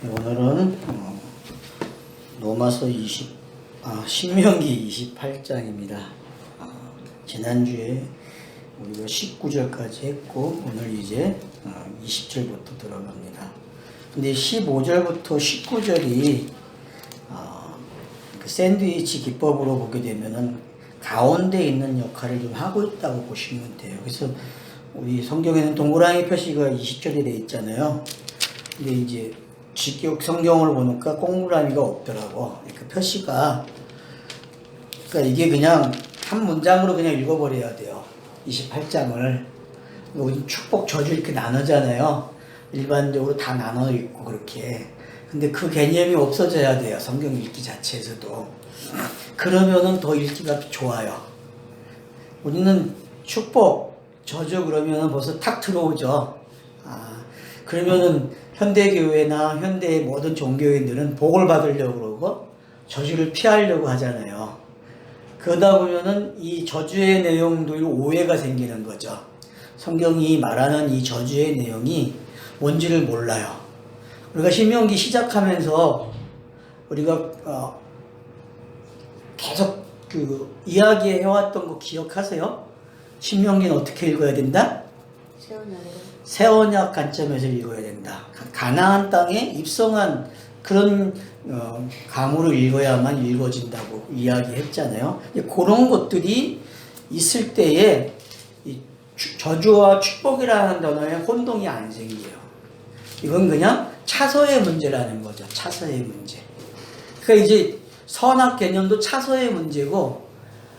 오늘은 신명기 28장입니다. 지난주에 우리가 19절까지 했고 오늘 이제 20절부터 들어갑니다. 근데 15절부터 19절이 그 샌드위치 기법으로 보게 되면은 가운데 있는 역할을 좀 하고 있다고 보시면 돼요. 그래서 우리 성경에는 동그라미 표시가 20절에 돼 있잖아요. 근데 이제 직역 성경을 보니까 동그라미가 없더라고. 그 표시가. 그러니까 이게 그냥 한 문장으로 그냥 읽어버려야 돼요. 28장을. 축복 저주 이렇게 나누잖아요. 일반적으로 다 나눠 읽고 그렇게. 근데 그 개념이 없어져야 돼요. 성경 읽기 자체에서도. 그러면은 더 읽기가 좋아요. 우리는 축복, 저주 그러면은 벌써 탁 들어오죠. 그러면은 현대교회나 현대의 모든 종교인들은 복을 받으려고 그러고 저주를 피하려고 하잖아요. 그러다 보면은 이 저주의 내용도 오해가 생기는 거죠. 성경이 말하는 이 저주의 내용이 뭔지를 몰라요. 우리가 신명기 시작하면서 우리가 계속 이야기해왔던 거 기억하세요? 신명기는 어떻게 읽어야 된다? 새 언약 관점에서 읽어야 된다. 가나안 땅에 입성한 그런 감으로 읽어야만 읽어진다고 이야기했잖아요. 그런 것들이 있을 때에 이 저주와 축복이라는 단어에 혼동이 안 생겨요. 이건 그냥 차서의 문제라는 거죠. 차서의 문제. 그러니까 이제 선악 개념도 차서의 문제고,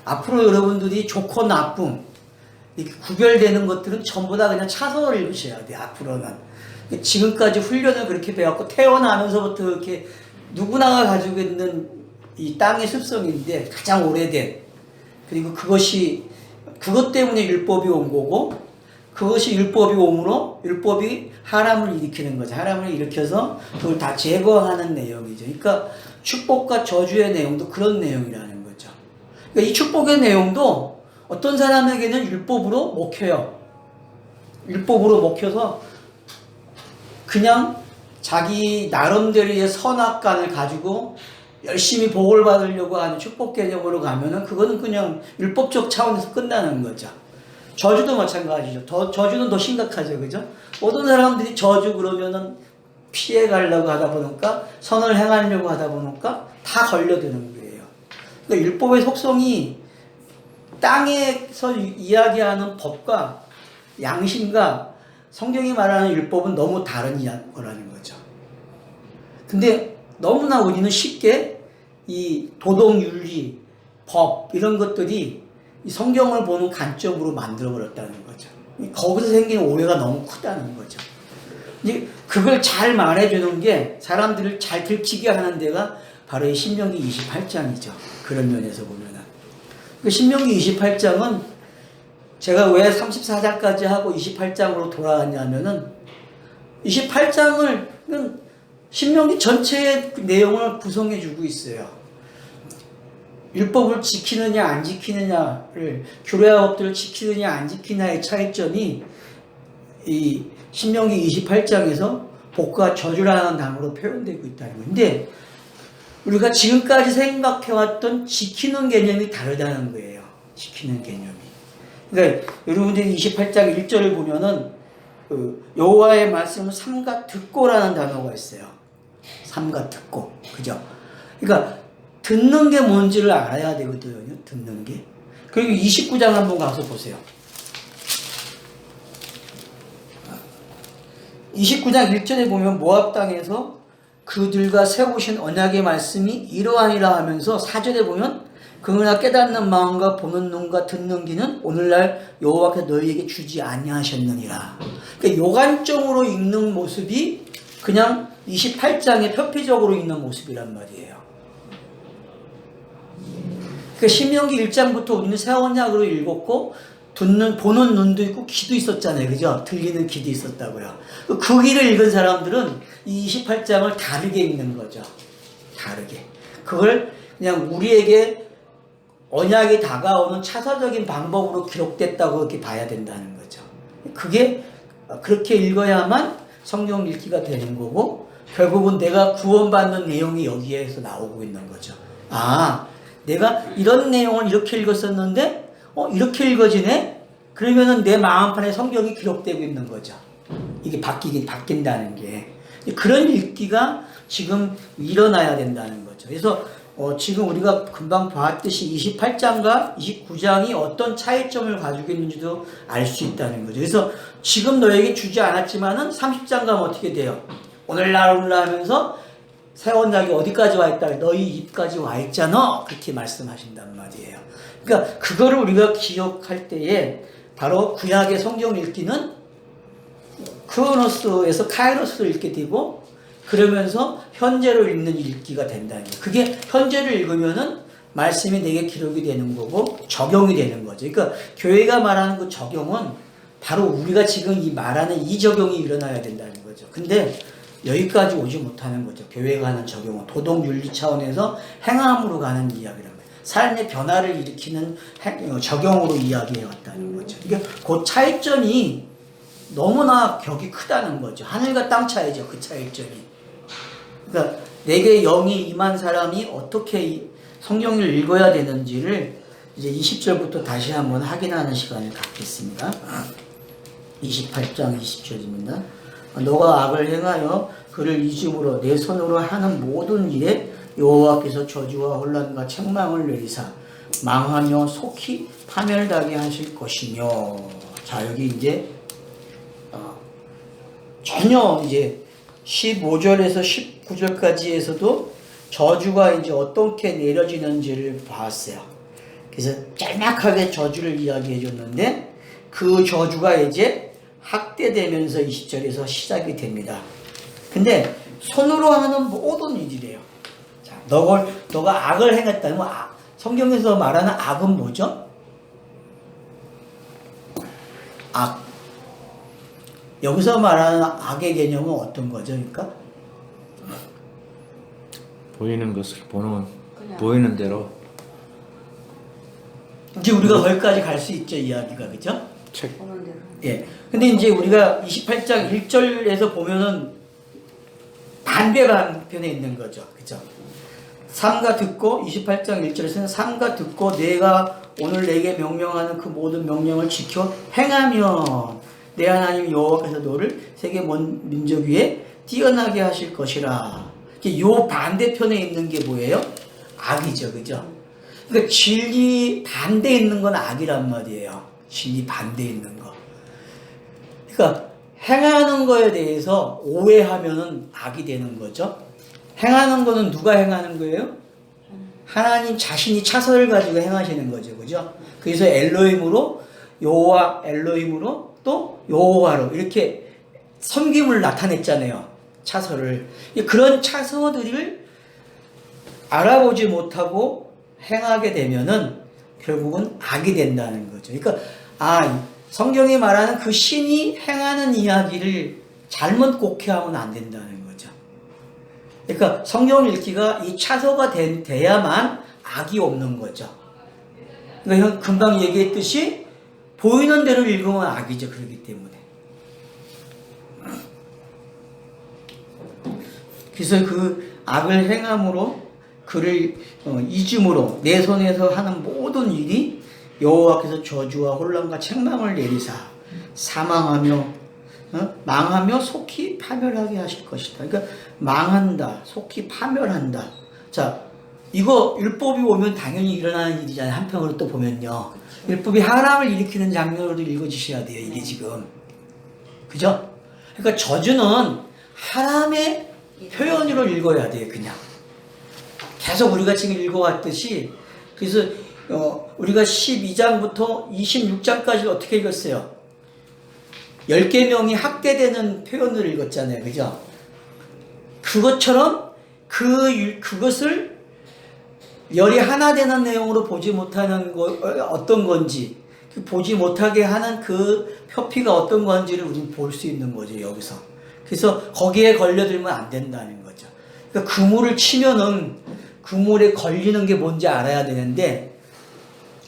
앞으로 여러분들이 좋고 나쁨 이렇게 구별되는 것들은 전부 다 그냥 차서를 읽으셔야 돼요. 앞으로는. 지금까지 훈련을 그렇게 배웠고 태어나면서부터 이렇게 누구나가 가지고 있는 이 땅의 습성인데 가장 오래된, 그리고 그것 때문에 율법이 온 거고, 그것이 율법이 오므로 율법이 하람을 일으키는 거죠. 하람을 일으켜서 그걸 다 제거하는 내용이죠. 그러니까 축복과 저주의 내용도 그런 내용이라는 거죠. 그러니까 이 축복의 내용도 어떤 사람에게는 율법으로 먹혀요. 율법으로 먹혀서 그냥 자기 나름대로의 선악관을 가지고 열심히 복을 받으려고 하는 축복 개념으로 가면은 그거는 그냥 율법적 차원에서 끝나는 거죠. 저주도 마찬가지죠. 저주는 더 심각하죠. 그죠? 모든 사람들이 저주 그러면은 피해 가려고 하다 보니까, 선을 행하려고 하다 보니까 다 걸려드는 거예요. 그러니까 율법의 속성이 땅에서 이야기하는 법과 양심과 성경이 말하는 율법은 너무 다른 거라는 거죠. 근데 너무나 우리는 쉽게 이 도덕, 윤리, 법 이런 것들이 이 성경을 보는 관점으로 만들어버렸다는 거죠. 거기서 생기는 오해가 너무 크다는 거죠. 이제 그걸 잘 말해주는 게, 사람들을 잘 들키게 하는 데가 바로 이 신명기 28장이죠. 그런 면에서 보면은. 그 신명기 28장은 제가 왜 34장까지 하고 28장으로 돌아왔냐면은 28장을 신명기 전체의 내용을 구성해 주고 있어요. 율법을 지키느냐 안 지키느냐를, 규례와 법들을 지키느냐 안 지키느냐의 차이점이 이 신명기 28장에서 복과 저주라는 단어로 표현되고 있다는 거예요. 근데 우리가 지금까지 생각해왔던 지키는 개념이 다르다는 거예요. 지키는 개념이. 그러니까 여러분들이 28장 1절을 보면은 여호와의 말씀을 삼가 듣고라는 단어가 있어요. 삼가 듣고. 그죠? 그러니까 듣는 게 뭔지를 알아야 되거든요. 듣는 게. 그리고 29장 한번 가서 보세요. 29장 1절에 보면 모압 땅에서 그들과 세우신 언약의 말씀이 이러하니라 하면서 4절에 보면 그러나 깨닫는 마음과 보는 눈과 듣는 귀는 오늘날 여호와께서 너희에게 주지 아니하셨느니라. 그러니까 요관적으로 읽는 모습이 그냥 28장의 표피적으로 읽는 모습이란 말이에요. 그러니까 신명기 1장부터 우리는 새 언약으로 읽었고, 보는 눈도 있고 귀도 있었잖아요. 그죠? 들리는 귀도 있었다고요. 그 귀를 읽은 사람들은 이 28장을 다르게 읽는 거죠. 다르게. 그걸 그냥 우리에게 언약이 다가오는 차서적인 방법으로 기록됐다고 이렇게 봐야 된다는 거죠. 그게 그렇게 읽어야만 성경 읽기가 되는 거고, 결국은 내가 구원받는 내용이 여기에서 나오고 있는 거죠. 아, 내가 이런 내용을 이렇게 읽었었는데, 이렇게 읽어지네? 그러면은 내 마음판에 성경이 기록되고 있는 거죠. 이게 바뀐다는 게. 그런 읽기가 지금 일어나야 된다는 거죠. 그래서 지금 우리가 금방 봤듯이 28장과 29장이 어떤 차이점을 가지고 있는지도 알 수 있다는 거죠. 그래서 지금 너에게 주지 않았지만은 30장 가면 어떻게 돼요? 오늘날 하면서 새 언약이 어디까지 와 있다? 너희 입까지 와 있잖아. 그렇게 말씀하신단 말이에요. 그러니까 그거를 우리가 기억할 때에 바로 구약의 성경 읽기는 크로노스에서 카이로스를 읽게 되고 그러면서 현재로 읽는 읽기가 된다는 거예요. 그게 현재를 읽으면은 말씀이 내게 기록이 되는 거고 적용이 되는 거죠. 그러니까 교회가 말하는 그 적용은 바로 우리가 지금 이 말하는 이 적용이 일어나야 된다는 거죠. 근데 여기까지 오지 못하는 거죠. 교회가 하는 적용은 도덕윤리 차원에서 행함으로 가는 이야기란 말이에요. 삶의 변화를 일으키는 적용으로 이야기해 왔다는 거죠. 그러니까 그 차이점이 너무나 격이 크다는 거죠. 하늘과 땅 차이죠. 그 차이점이. 그러니까 내게 영이 임한 사람이 어떻게 성경을 읽어야 되는지를 이제 20절부터 다시 한번 확인하는 시간을 갖겠습니다. 28장 20절입니다. 너가 악을 행하여 그를 잊음으로 내 손으로 하는 모든 일에 여호와께서 저주와 혼란과 책망을 내리사 망하며 속히 파멸하게 하실 것이며. 자, 여기 이제 전혀 이제 15절에서 19절까지에서도 저주가 이제 어떻게 내려지는지를 봤어요. 그래서 짤막하게 저주를 이야기해 줬는데 그 저주가 이제 확대되면서 20절에서 시작이 됩니다. 근데 손으로 하는 모든 일이래요. 자, 너가 악을 행했다면 성경에서 말하는 악은 뭐죠? 악. 여기서 말하는 악의 개념은 어떤 거죠? 그러니까 보이는 것을 보이는 대로. 이제 우리가 거기까지 갈 수 있죠, 이야기가. 그죠? 보는 대로. 예. 근데 이제 우리가 28장 1절에서 보면은 반대편에 있는 거죠. 그죠? 삼가 듣고 28장 1절에서는 삼가 듣고 내가 오늘 내게 명령하는 그 모든 명령을 지켜 행하면 내 하나님 여호와께서 너를 세계 민족 위에 뛰어나게 하실 것이라. 요 반대편에 있는 게 뭐예요? 악이죠. 그죠? 그러니까 진리 반대에 있는 건 악이란 말이에요. 진리 반대에 있는 거. 그러니까 행하는 거에 대해서 오해하면은 악이 되는 거죠. 행하는 거는 누가 행하는 거예요? 하나님 자신이 차선을 가지고 행하시는 거죠. 그죠? 그래서 엘로힘으로 여호와 엘로힘으로 또 여호와로 이렇게 섬김을 나타냈잖아요. 차서를. 그런 차서들을 알아보지 못하고 행하게 되면은 결국은 악이 된다는 거죠. 그러니까 성경이 말하는 그 신이 행하는 이야기를 잘못 곡해하면 안 된다는 거죠. 그러니까 성경 읽기가 이 차서가 돼야만 악이 없는 거죠. 그러니까 금방 얘기했듯이 보이는 대로 읽으면 악이죠. 그렇기 때문에. 그래서 그 악을 행함으로 그를 잊음으로 내 손에서 하는 모든 일이 여호와께서 저주와 혼란과 책망을 내리사 사망하며 망하며 속히 파멸하게 하실 것이다. 그러니까 망한다, 속히 파멸한다. 자, 이거 율법이 오면 당연히 일어나는 일이잖아요. 한편으로 또 보면요. 율법이 하람을 일으키는 장면으로도 읽어주셔야 돼요. 이게 지금. 그죠? 그러니까 저주는 하람의 표현으로 읽어야 돼요. 그냥. 계속 우리가 지금 읽어왔듯이. 그래서 우리가 12장부터 26장까지 어떻게 읽었어요? 10계명이 학대되는 표현을 읽었잖아요. 그죠? 그것처럼 그것을 열이 하나 되는 내용으로 보지 못하는 거 어떤 건지, 보지 못하게 하는 그 표피가 어떤 건지를 우리는 볼 수 있는 거죠. 여기서. 그래서 거기에 걸려들면 안 된다는 거죠. 그러니까 그물을 치면은 그물에 걸리는 게 뭔지 알아야 되는데,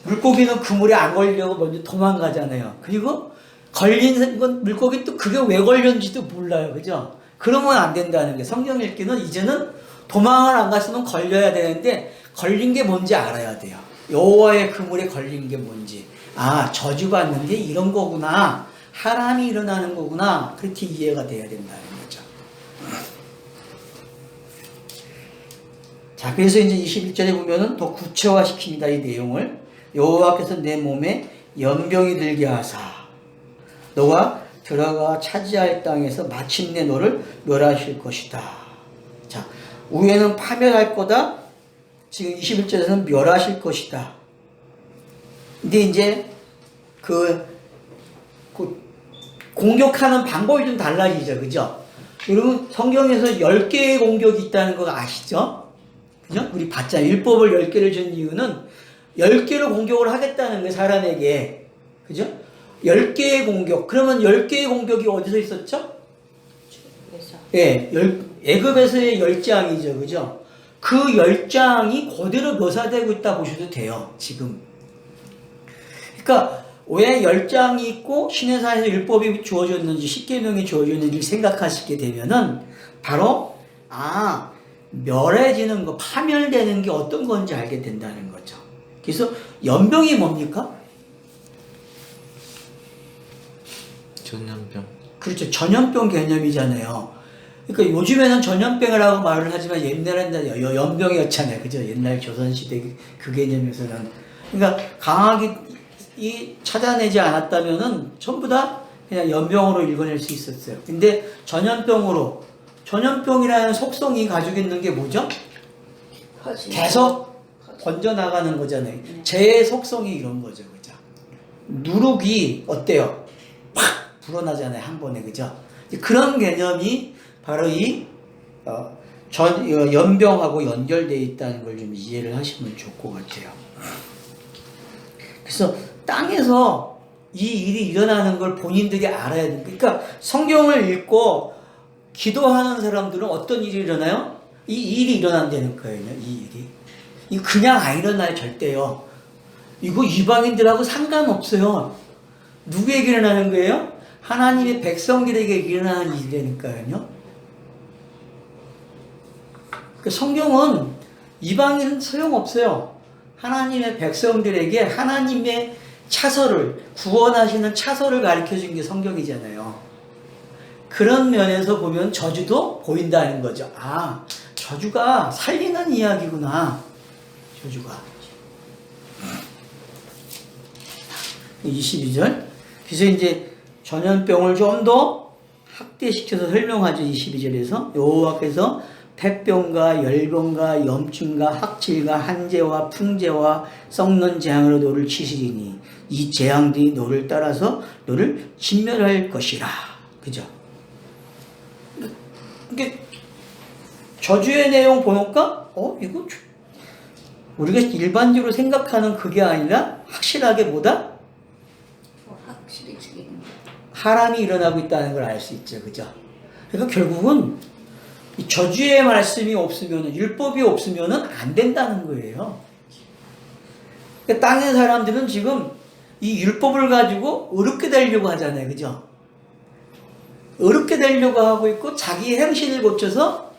물고기는 그물에 안 걸리려고 먼저 도망가잖아요. 그리고 걸리는 건 물고기 또 그게 왜 걸렸는지도 몰라요. 그죠? 그러면 안 된다는 게 성경 읽기는 이제는 도망을 안 갔으면 걸려야 되는데 걸린 게 뭔지 알아야 돼요. 여호와의 그물에 걸린 게 뭔지. 아, 저주받는 게 이런 거구나. 하람이 일어나는 거구나. 그렇게 이해가 돼야 된다는 거죠. 자, 그래서 이제 21절에 보면은 더 구체화시킵니다. 이 내용을. 여호와께서 내 몸에 연병이 들게 하사 너가 들어가 차지할 땅에서 마침내 너를 멸하실 것이다. 자, 위에는 파멸할 거다. 지금 21절에서는 멸하실 것이다. 근데 이제 그 공격하는 방법이 좀 달라지죠. 그죠? 여러분 성경에서 10개의 공격이 있다는 거 아시죠? 그죠? 우리 받자 율법을 10개를 준 이유는 10개로 공격을 하겠다는 거예요. 사람에게. 그죠? 10개의 공격. 그러면 10개의 공격이 어디서 있었죠? 예, 애굽에서의 10장이죠. 그죠? 그 10장이 그대로 묘사되고 있다 보셔도 돼요. 지금. 그러니까 왜 10장이 있고 시내산에서 율법이 주어졌는지 십계명이 주어졌는지 생각하시게 되면은 바로 멸해지는 거, 파멸되는 게 어떤 건지 알게 된다는 거죠. 그래서 연병이 뭡니까? 전염병. 그렇죠. 전염병 개념이잖아요. 그러니까 요즘에는 전염병이라고 말을 하지만 옛날에는 연병이었잖아요. 그죠? 옛날 조선시대 그 개념에서는. 그러니까 강하게 찾아내지 않았다면은 전부 다 그냥 연병으로 읽어낼 수 있었어요. 근데 전염병이라는 속성이 가지고 있는 게 뭐죠? 계속 번져나가는 거잖아요. 제 속성이 이런 거죠. 그죠? 누룩이 어때요? 팍! 불어나잖아요. 한 번에. 그죠? 그런 개념이 바로 이 연병하고 연결되어 있다는 걸 좀 이해를 하시면 좋을 것 같아요. 그래서 땅에서 이 일이 일어나는 걸 본인들이 알아야 됩니다. 그러니까 성경을 읽고 기도하는 사람들은 어떤 일이 일어나요? 이 일이 일어난다는 거예요. 이 일이. 이거 그냥 안 일어나요. 절대요. 이거 이방인들하고 상관없어요. 누구에게 일어나는 거예요? 하나님의 백성들에게 일어나는 일이니까요. 성경은 이방인은 소용없어요. 하나님의 백성들에게 하나님의 차서를, 구원하시는 차서를 가르쳐 준 게 성경이잖아요. 그런 면에서 보면 저주도 보인다는 거죠. 아, 저주가 살리는 이야기구나. 저주가. 22절. 그래서 이제 전염병을 좀 더 확대시켜서 설명하죠. 22절에서. 여호와께서 폐병과 열병과 염증과 학질과 한재와 풍재와 썩는 재앙으로 너를 치시리니 이 재앙들이 너를 따라서 너를 진멸할 것이라. 그죠? 이게 저주의 내용 보니까 이거 우리가 일반적으로 생각하는 그게 아니라 확실하게 뭐다? 확실히 죽이는 하람이 일어나고 있다는 걸 알 수 있죠. 그죠? 그러니까 결국은 이 저주의 말씀이 없으면, 율법이 없으면 안 된다는 거예요. 그러니까 땅의 사람들은 지금 이 율법을 가지고 어렵게 되려고 하잖아요. 그죠? 어렵게 되려고 하고 있고 자기 행실을 고쳐서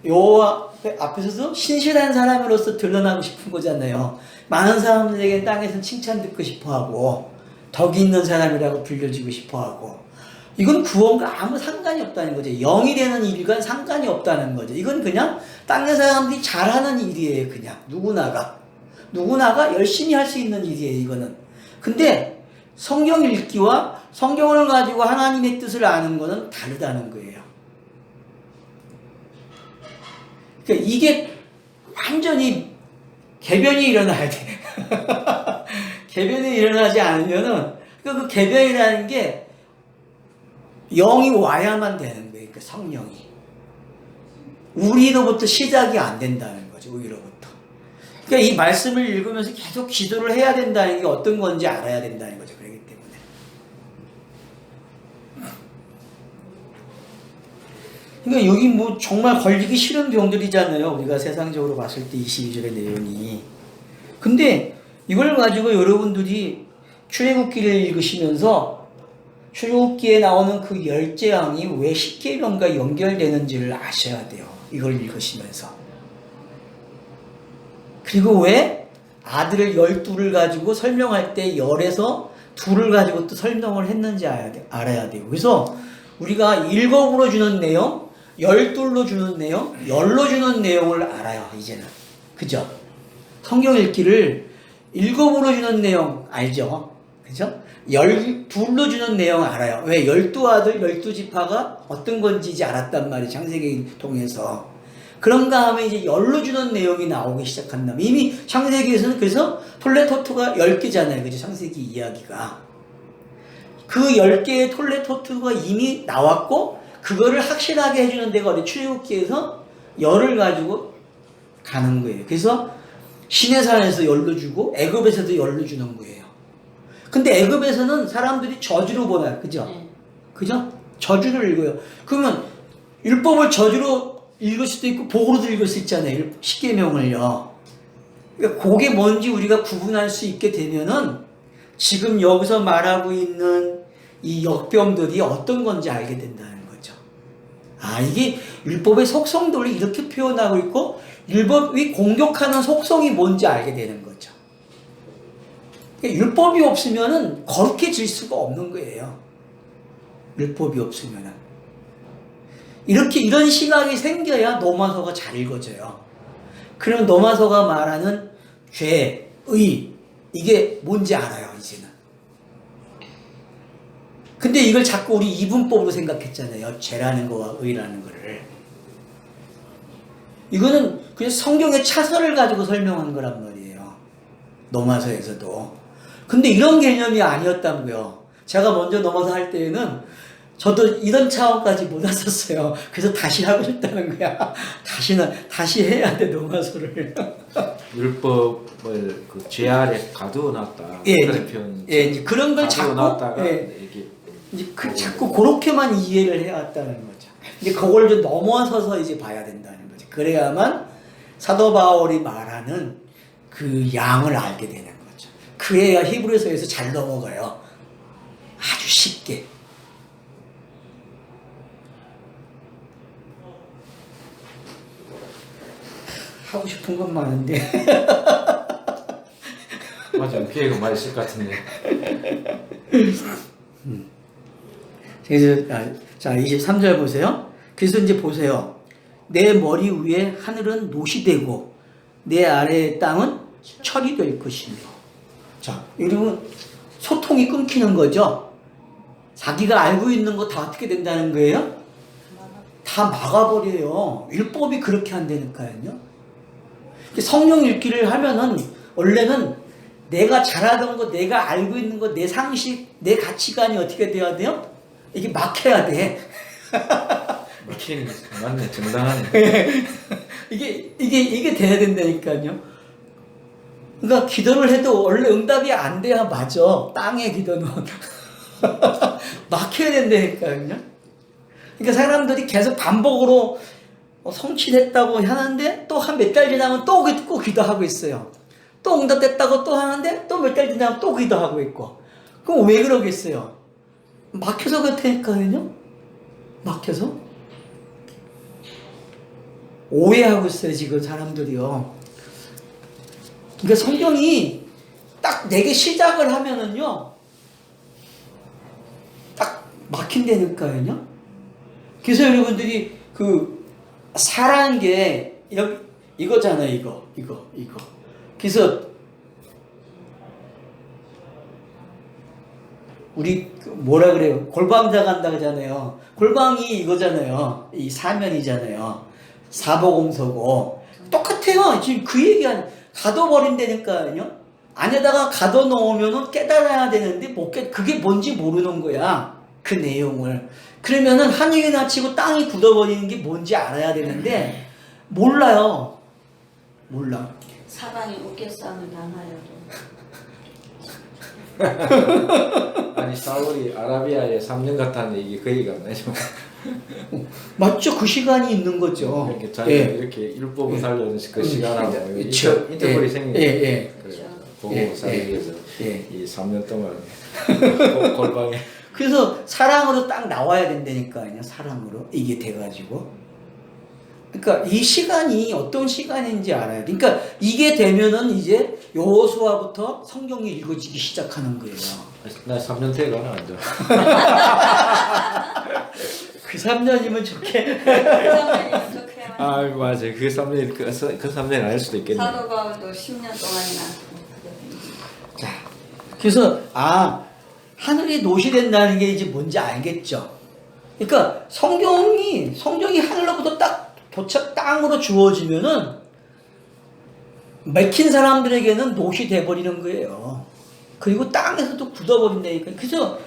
여호와 앞에서도 신실한 사람으로서 드러나고 싶은 거잖아요. 많은 사람들에게 땅에서 칭찬 듣고 싶어하고 덕이 있는 사람이라고 불려지고 싶어하고 이건 구원과 아무 상관이 없다는 거죠. 영이 되는 일과 상관이 없다는 거죠. 이건 그냥 땅의 사람들이 잘하는 일이에요. 그냥 누구나가 열심히 할 수 있는 일이에요. 이거는. 근데 성경 읽기와 성경을 가지고 하나님의 뜻을 아는 것은 다르다는 거예요. 그러니까 이게 완전히 개변이 일어나야 돼. 개변이 일어나지 않으면은 그 개변이라는 게 영이 와야만 되는 거예요. 그 성령이. 우리로부터 시작이 안 된다는 거죠. 우리로부터. 그러니까 이 말씀을 읽으면서 계속 기도를 해야 된다는 게 어떤 건지 알아야 된다는 거죠. 그렇기 때문에. 그러니까 여기 뭐 정말 걸리기 싫은 병들이잖아요. 우리가 세상적으로 봤을 때 22절의 내용이. 근데 이걸 가지고 여러분들이 출애굽기를 읽으시면서 출애굽기에 나오는 그 열 재앙이 왜 십계명과 연결되는지를 아셔야 돼요. 이걸 읽으시면서. 그리고 왜 아들을 12를 가지고 설명할 때 열에서 둘을 가지고 또 설명을 했는지 알아야 돼요. 그래서 우리가 7으로 주는 내용, 12로 주는 내용, 열로 주는 내용을 알아요. 이제는. 그죠? 성경 읽기를 7으로 주는 내용 알죠? 그죠? 12로 주는 내용 알아요. 왜? 12아들, 12지파가 어떤 건지 이제 알았단 말이에요. 창세기 통해서. 그런 다음에 이제 10로 주는 내용이 나오기 시작한다면 이미 창세기에서는 그래서 톨레토트가 10개잖아요. 그죠? 창세기 이야기가. 그 10개의 톨레토트가 이미 나왔고 그거를 확실하게 해주는 데가 어디 출애굽기에서 열을 가지고 가는 거예요. 그래서 시내산에서 열로 주고 애굽에서도 열로 주는 거예요. 근데 애굽에서는 사람들이 저주로 보나요? 그죠? 그죠? 저주를 읽어요. 그러면 율법을 저주로 읽을 수도 있고 복으로도 읽을 수 있잖아요. 십계명을요. 그러니까 그게 뭔지 우리가 구분할 수 있게 되면은 지금 여기서 말하고 있는 이 역병들이 어떤 건지 알게 된다는 거죠. 아, 이게 율법의 속성들을 이렇게 표현하고 있고 율법이 공격하는 속성이 뭔지 알게 되는 거죠. 그러니까 율법이 없으면은 거룩해질 수가 없는 거예요. 율법이 없으면은. 이런 시각이 생겨야 노마서가 잘 읽어져요. 그럼 노마서가 말하는 죄, 의, 이게 뭔지 알아요, 이제는. 근데 이걸 자꾸 우리 이분법으로 생각했잖아요. 죄라는 거와 의라는 거를. 이거는 그냥 성경의 차서를 가지고 설명한 거란 말이에요. 노마서에서도. 근데 이런 개념이 아니었다고요. 제가 먼저 노마서 할 때에는 저도 이런 차원까지 못 왔었어요. 그래서 다시 하고 싶다는 거야. 다시 해야 돼, 노마서를. 율법을 그 죄 아래 가두어놨다. 예, 그런 표현. 예, 이제 그런 걸 자꾸, 가두어놨다가 예, 이게 이제 자꾸 그렇게만 이해를 해왔다는 거죠. 이제 그걸 좀 넘어서서 이제 봐야 된다는 거죠. 그래야만 사도 바울이 말하는 그 양을 알게 되는 거죠. 그래야 히브리서에서 잘 넘어가요. 아주 쉽게. 하고 싶은 건 많은데. 맞아요. 기회가 많이 있을 것 같은데. 그래서 자 23절 보세요. 그래서 이제 보세요. 내 머리 위에 하늘은 노시 되고 내 아래의 땅은 철이 될 것이며. 자, 이러면 소통이 끊기는 거죠. 자기가 알고 있는 거 다 어떻게 된다는 거예요? 다 막아버려요. 율법이 그렇게 한다니까요. 성령 읽기를 하면은 원래는 내가 잘하던 거, 내가 알고 있는 거, 내 상식, 내 가치관이 어떻게 돼야 돼요? 이게 막혀야 돼. 막히는 거 맞네. 정당하네. 이게 돼야 된다니까요. 그러니까 기도를 해도 원래 응답이 안 돼야 맞아. 땅의 기도는. 막혀야 된다니까요. 그러니까 사람들이 계속 반복으로 성취됐다고 하는데 또 한 몇 달 지나면 또 기도하고 있어요. 또 응답됐다고 또 하는데 또 몇 달 지나면 또 기도하고 있고. 그럼 왜 그러겠어요? 막혀서 그렇다니까요. 막혀서. 오해하고 있어요, 지금 사람들이요. 그러니까 성경이 딱 내게 시작을 하면은요, 딱 막힌다니까요. 그래서 여러분들이 사라는 게 이거잖아요, 이거. 그래서 우리 뭐라 그래요? 골방자 간다 그러잖아요. 골방이 이거잖아요. 이 사면이잖아요. 사보공서고 똑같아요. 지금 그 얘기하는 가둬버린다니까요. 안에다가 가둬놓으면 깨달아야 되는데 그게 뭔지 모르는 거야. 그 내용을. 그러면은 하늘이 낮히고 땅이 굳어버리는 게 뭔지 알아야 되는데 몰라요. 몰라. 사방이 웃겨싸움을 당하여도. 아니 사울이 아라비아에 3년 갔다는 얘기 그 얘기가 안 나죠. 맞죠? 그 시간이 있는 거죠. 이렇게 자기가 이렇게 율법을 살려는 그 시간하고 인터벌이 생긴 거예요. 보고 살기 위해서 이 3년 동안 골방에 그래서 사랑으로 딱 나와야 된다니까요. 사랑으로 이게 돼가지고. 그러니까 이 시간이 어떤 시간인지 알아요. 그러니까 이게 되면은 이제 여호수아부터 성경이 읽어지기 시작하는 거예요. 나 3년 돼 가나 안 돼. 그 3년이면 좋게. 그러면 좋게 아 맞아요. 그 3년 그 3년 아닐 수도 있겠네. 사도 바울도 10년 동안이나 자, 그래서 하늘이 노시된다는 게 이제 뭔지 알겠죠. 그러니까 성경이 하늘로부터 딱 땅으로 주어지면은 맥힌 사람들에게는 노시 돼버리는 거예요. 그리고 땅에서도 굳어버린다니까. 그래서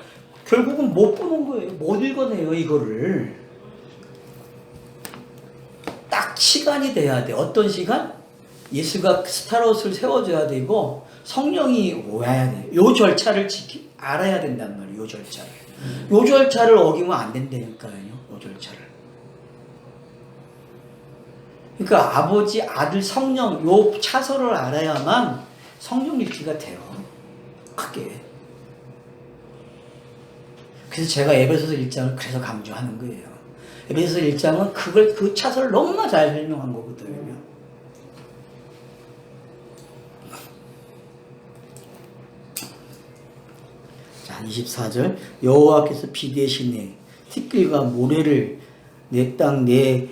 결국은 못 보는 거예요. 못 읽어내요, 이거를. 딱 시간이 돼야 돼. 어떤 시간? 예수가 스타롯을 세워줘야 되고 성령이 와야 돼. 요 절차를 알아야 된단 말이에요. 요 절차를. 요 절차를 어기면 안 된다니까요. 요 절차를. 그러니까 아버지, 아들, 성령 요 차서를 알아야만 성령 읽기가 돼요. 크게. 그래서 제가 에베소서 1장을 그래서 강조하는 거예요. 에베소서 1장은 그 차서를 너무나 잘 설명한 거거든요. 자, 24절. 여호와께서 비 대신에 티끌과 모래를 내 땅에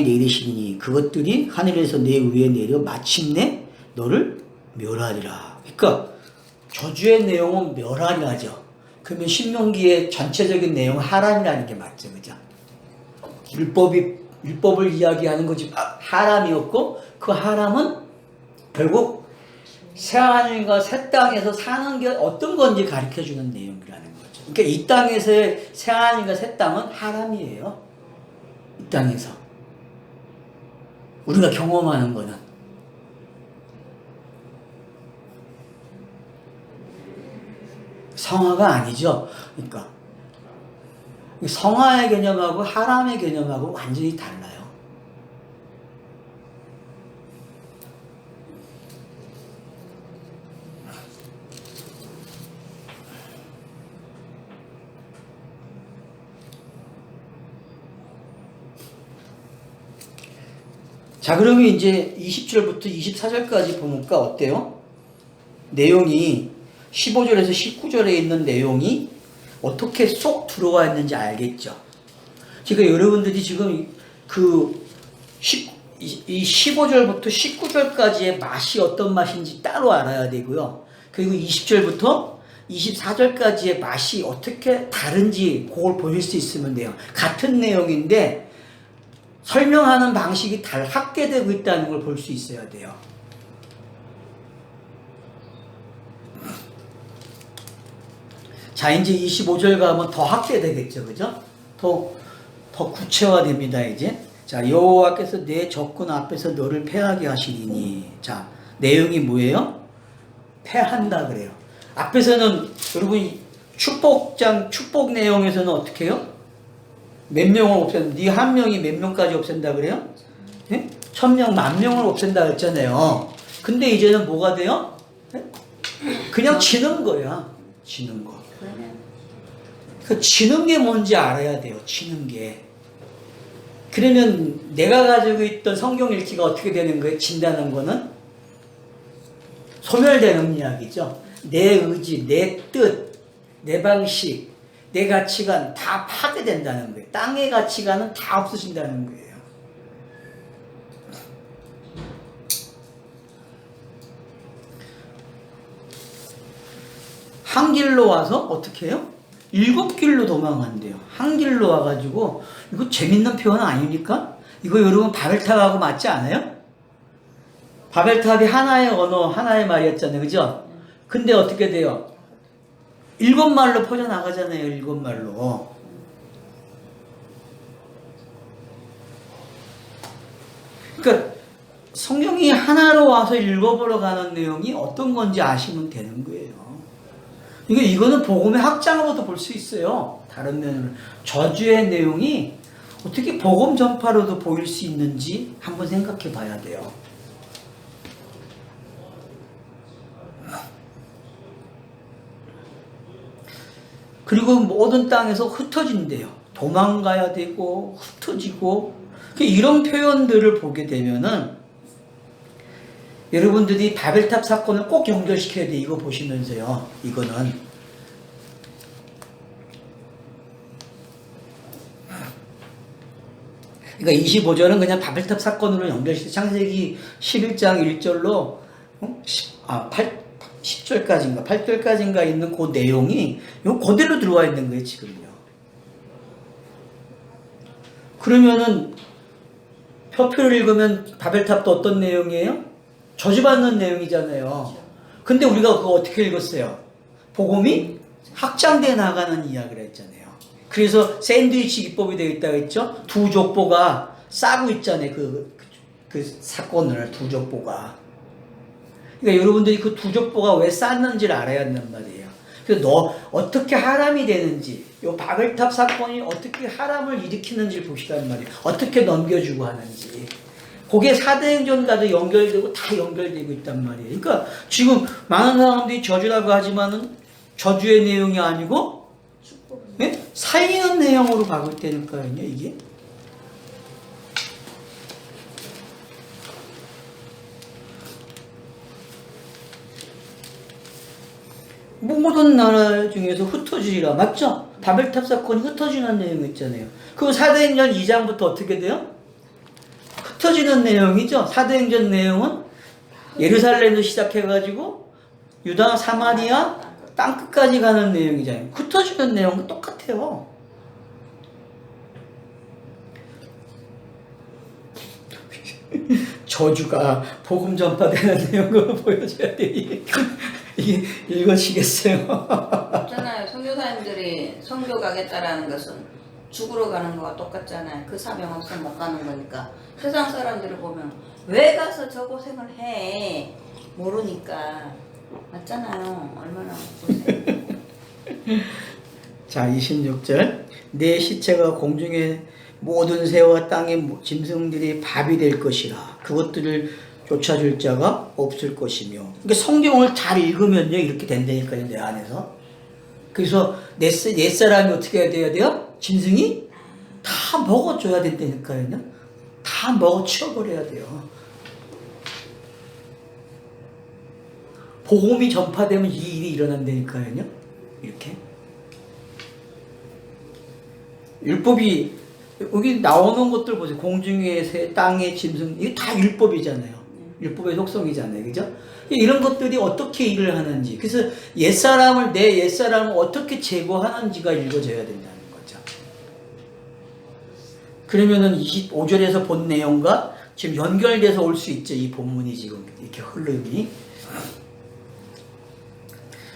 내리시니 그것들이 하늘에서 내 위에 내려 마침내 너를 멸하리라. 그러니까 저주의 내용은 멸하리라죠. 그러면 신명기의 전체적인 내용은 하람이라는 게 맞죠, 그죠? 율법을 이야기하는 거지 하람이었고 그 하람은 결국 새하늘과 새 땅에서 사는 게 어떤 건지 가르쳐주는 내용이라는 거죠. 그러니까 이 땅에서의 새하늘과 새 땅은 하람이에요. 이 땅에서 우리가 경험하는 거는 성화가 아니죠. 그러니까 성화의 개념하고 하람의 개념하고 완전히 달라요. 자, 그러면 이제 20절부터 24절까지 보니까 어때요? 내용이 15절에서 19절에 있는 내용이 어떻게 쏙 들어와 있는지 알겠죠? 그러니까 여러분들이 지금 이 15절부터 19절까지의 맛이 어떤 맛인지 따로 알아야 되고요. 그리고 20절부터 24절까지의 맛이 어떻게 다른지 그걸 보실 수 있으면 돼요. 같은 내용인데 설명하는 방식이 확대되고 있다는 걸 볼 수 있어야 돼요. 자, 이제 25절 가면 더 확대되겠죠, 그죠? 더 구체화됩니다, 이제. 자, 여호와께서 내 적군 앞에서 너를 패하게 하시리니. 자, 내용이 뭐예요? 패한다 그래요. 앞에서는 여러분 축복 내용에서는 어떻게 해요? 몇 명을 없앤다. 네 한 명이 몇 명까지 없앤다 그래요? 네? 1000명, 10,000명을 없앤다 그랬잖아요. 근데 이제는 뭐가 돼요? 네? 그냥 지는 거야. 지는 거. 그 지는 게 뭔지 알아야 돼요. 지는 게. 그러면 내가 가지고 있던 성경 읽기가 어떻게 되는 거예요? 진다는 거는 소멸되는 이야기죠. 내 의지, 내 뜻, 내 방식, 내 가치관 다 파괴된다는 거예요. 땅의 가치관은 다 없어진다는 거예요. 한 길로 와서 어떻게 해요? 7길로 도망간대요. 한 길로 와가지고 이거 재밌는 표현 아닙니까? 이거 여러분 바벨탑하고 맞지 않아요? 바벨탑이 하나의 언어, 하나의 말이었잖아요. 그죠? 근데 어떻게 돼요? 7말로 퍼져나가잖아요. 7말로. 그러니까 성경이 하나로 와서 읽어보러 가는 내용이 어떤 건지 아시면 되는 거예요. 그러니까 이거는 복음의 확장으로도 볼 수 있어요. 다른 면으로. 저주의 내용이 어떻게 복음 전파로도 보일 수 있는지 한번 생각해 봐야 돼요. 그리고 모든 땅에서 흩어진대요. 도망가야 되고 흩어지고. 이런 표현들을 보게 되면은 여러분들이 바벨탑 사건을 꼭 연결시켜야 돼. 이거 보시면서요. 이거는 그러니까 25절은 그냥 바벨탑 사건으로 연결시켜. 창세기 11장 1절로 10절까지인가 8절까지인가 있는 그 내용이 요 그대로 들어와 있는 거예요. 지금요. 그러면은 표표를 읽으면 바벨탑도 어떤 내용이에요? 저주받는 내용이잖아요. 근데 우리가 그거 어떻게 읽었어요? 복음이 확장돼 나가는 이야기를 했잖아요. 그래서 샌드위치 기법이 되어 있다고 했죠? 두 족보가 싸고 있잖아요. 그 사건을 두 족보가. 그러니까 여러분들이 그 두 족보가 왜 쌌는지를 알아야 한단 말이에요. 그래서 너 어떻게 하람이 되는지, 요 바벨탑 사건이 어떻게 하람을 일으키는지를 보시란 말이에요. 어떻게 넘겨주고 하는지. 그게 사도행전과도 연결되고 다 연결되고 있단 말이에요. 그러니까 지금 많은 사람들이 저주라고 하지만은 저주의 내용이 아니고 네? 살리는 내용으로 가고 있다니까요, 이게. 모든 나라 중에서 흩어지리라. 맞죠? 바벨탑 사건이 흩어지는 내용이 있잖아요. 그 사도행전 2장부터 어떻게 돼요? 흩어지는 내용이죠. 사도행전 내용은 예루살렘에서 시작해가지고 유다, 사마리아, 땅끝까지 가는 내용이잖아요. 흩어지는 내용은 똑같아요. 저주가 복음 전파되는 내용으로 보여줘야 돼. 이게 읽으시겠어요? 있잖아요. 선교사님들이 선교 가겠다라는 것은 죽으러 가는 거와 똑같잖아요. 그 사명 없으면 못 가는 거니까. 세상 사람들을 보면 왜 가서 저 고생을 해? 모르니까. 맞잖아요. 얼마나 고생. 자, 26절. 내 시체가 공중에 모든 새와 땅의 짐승들이 밥이 될 것이라. 그것들을 쫓아줄 자가 없을 것이며. 그러니까 성경을 잘 읽으면요 이렇게 된다니까요, 내 안에서. 그래서 옛사람이 어떻게 해야 돼요? 짐승이 다 먹어줘야 된다니까요. 다 먹어치워버려야 돼요. 복음이 전파되면 이 일이 일어난다니까요. 이렇게. 율법이 여기 나오는 것들 보세요. 공중의 새, 땅의 짐승, 이게 다 율법이잖아요. 율법의 속성이잖아요. 그죠? 이런 것들이 어떻게 일을 하는지. 그래서 내 옛사람을 어떻게 제거하는지가 읽어져야 된다는 거죠. 그러면은 25절에서 본 내용과 지금 연결돼서 올 수 있죠. 이 본문이 지금 이렇게 흐름이.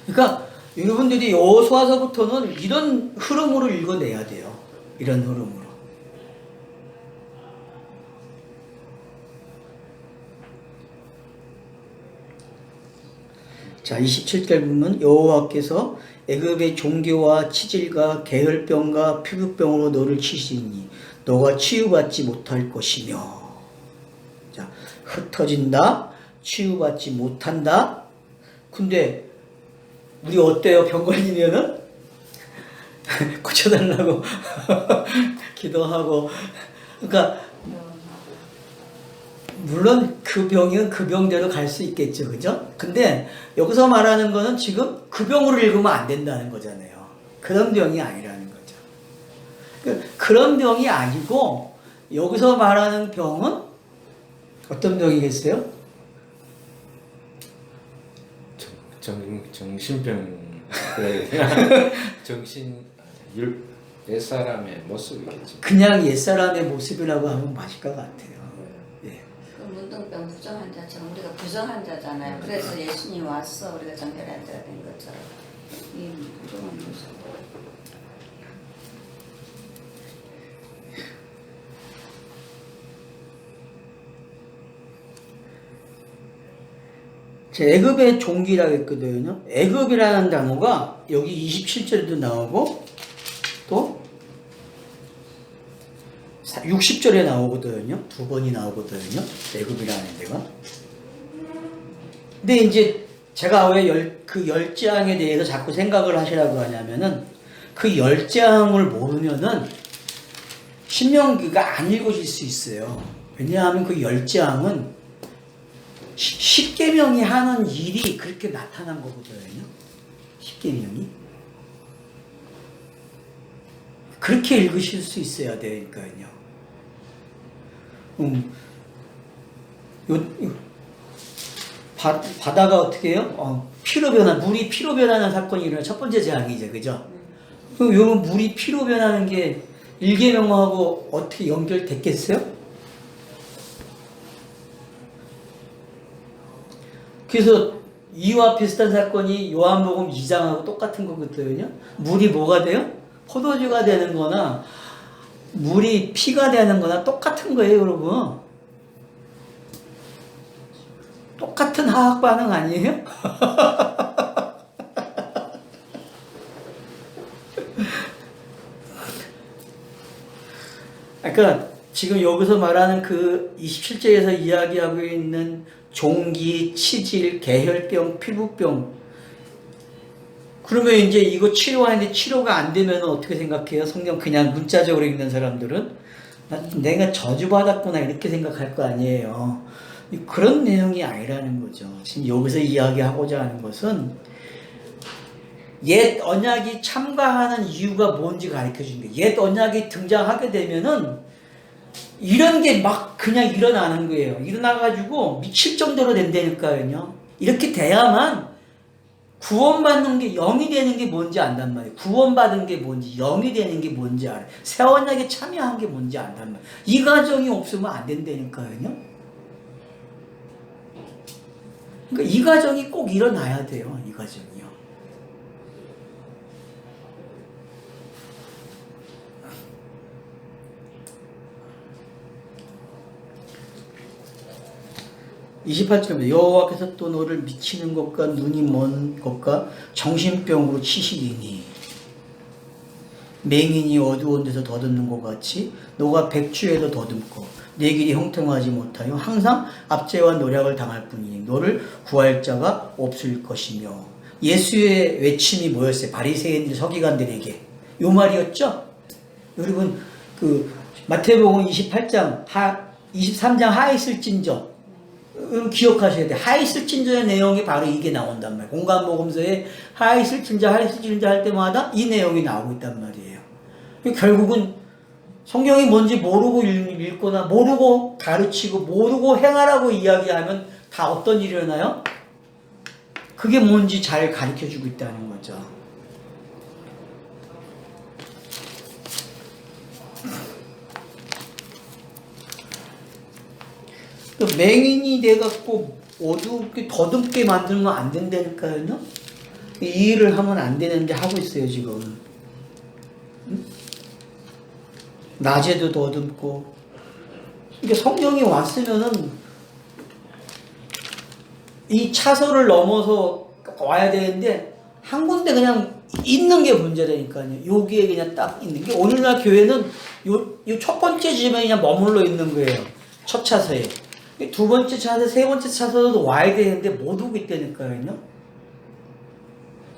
그러니까 여러분들이 여호수아서부터는 이런 흐름으로 읽어내야 돼요. 이런 흐름으로. 자, 27절 보면 여호와께서 애굽의 종교와 치질과 계혈병과 피부병으로 너를 치시니 너가 치유받지 못할 것이며. 자, 흩어진다, 치유받지 못한다. 근데 우리 어때요? 병 걸리면은 고쳐달라고 기도하고. 그러니까 물론 그 병은 그 병대로 갈 수 있겠죠, 그죠? 근데 여기서 말하는 거는 지금 그 병으로 읽으면 안 된다는 거잖아요. 그런 병이 아니라는 거죠. 그런 병이 아니고 여기서 말하는 병은 어떤 병이겠어요? 정신병. 옛사람의 모습이겠지. 그냥 옛사람의 모습이라고 하면 맞을 것 같아요. 예. 그 문둥병 부정환자처럼 우리가 부정환자잖아요. 그래서 예수님 와서 우리가 정결환자가 된 것처럼 이 부정한 모습. 애굽의 종기라고 했거든요. 애굽이라는 단어가 여기 27절에도 나오고 또 60절에 나오거든요. 두 번이 나오거든요. 애굽이라는 데가. 근데 이제 제가 왜 그 10장에 대해서 자꾸 생각을 하시라고 하냐면은 그 10장을 모르면은 신명기가 안 읽어질 수 있어요. 왜냐하면 그 10장은 십계명이 하는 일이 그렇게 나타난 거거든요. 십계명이. 그렇게 읽으실 수 있어야 되니까요. 바다가 어떻게 해요? 물이 피로 변하는 사건이 일어나는 첫 번째 재앙이죠. 그죠? 요 물이 피로 변하는 게 일계명하고 어떻게 연결됐겠어요? 그래서 이와 비슷한 사건이 요한복음 2장하고 똑같은 거거든요. 물이 뭐가 돼요? 포도주가 되는 거나 물이 피가 되는 거나 똑같은 거예요, 여러분. 똑같은 화학 반응 아니에요? 그러니까 지금 여기서 말하는 그 27절에서 이야기하고 있는 종기, 치질, 계혈병, 피부병. 그러면 이제 이거 치료하는데 치료가 안 되면 어떻게 생각해요? 성경 그냥 문자적으로 읽는 사람들은 내가 저주받았구나 이렇게 생각할 거 아니에요. 그런 내용이 아니라는 거죠. 지금 여기서 이야기하고자 하는 것은 옛 언약이 참가하는 이유가 뭔지 가르쳐 주는 거예요. 옛 언약이 등장하게 되면은 이런 게 막 그냥 일어나는 거예요. 일어나가지고 미칠 정도로 된다니까요. 이렇게 돼야만 구원받는 게 영이 되는 게 뭔지 안단 말이에요. 구원받은 게 뭔지, 영이 되는 게 뭔지 알아요. 새 언약에 참여한 게 뭔지 안단 말이에요. 이 과정이 없으면 안 된다니까요. 그러니까 이 과정이 꼭 일어나야 돼요. 이 과정이요. (28절) 여호와께서 또 너를 미치는 것과 눈이 먼 것과 정신병으로 치시리니 맹인이 어두운 데서 더듬는 것 같이 너가 백추에도 더듬고 내 길이 형통하지 못하여 항상 압제와 노략을 당할 뿐이니 너를 구할 자가 없을 것이며. 예수의 외침이 뭐였어요? 바리새인들 서기관들에게 요 말이었죠. 여러분 그 마태복음 23장 하에 있을진저 기억하셔야 돼요. 하에 있을진저의 내용이 바로 이게 나온단 말이에요. 공간복음서에 하에 있을진저 할 때마다 이 내용이 나오고 있단 말이에요. 결국은 성경이 뭔지 모르고 읽거나 모르고 가르치고 모르고 행하라고 이야기하면 다 어떤 일이 일어나요? 그게 뭔지 잘 가르쳐주고 있다는 거죠. 맹인이 돼갖고 어둡게 더듬게 만들면 안 된다니까요. 이 일을 하면 안 되는데 하고 있어요 지금. 낮에도 더듬고. 그러니까 성경이 왔으면은 이 차선을 넘어서 와야 되는데 한 군데 그냥 있는 게 문제라니까요. 여기에 그냥 딱 있는 게, 오늘날 교회는 요 첫 번째 지점에 그냥 머물러 있는 거예요. 첫 차서에. 두 번째 차서, 세 번째 차서도 와야 되는데 못 오고 있다니까요.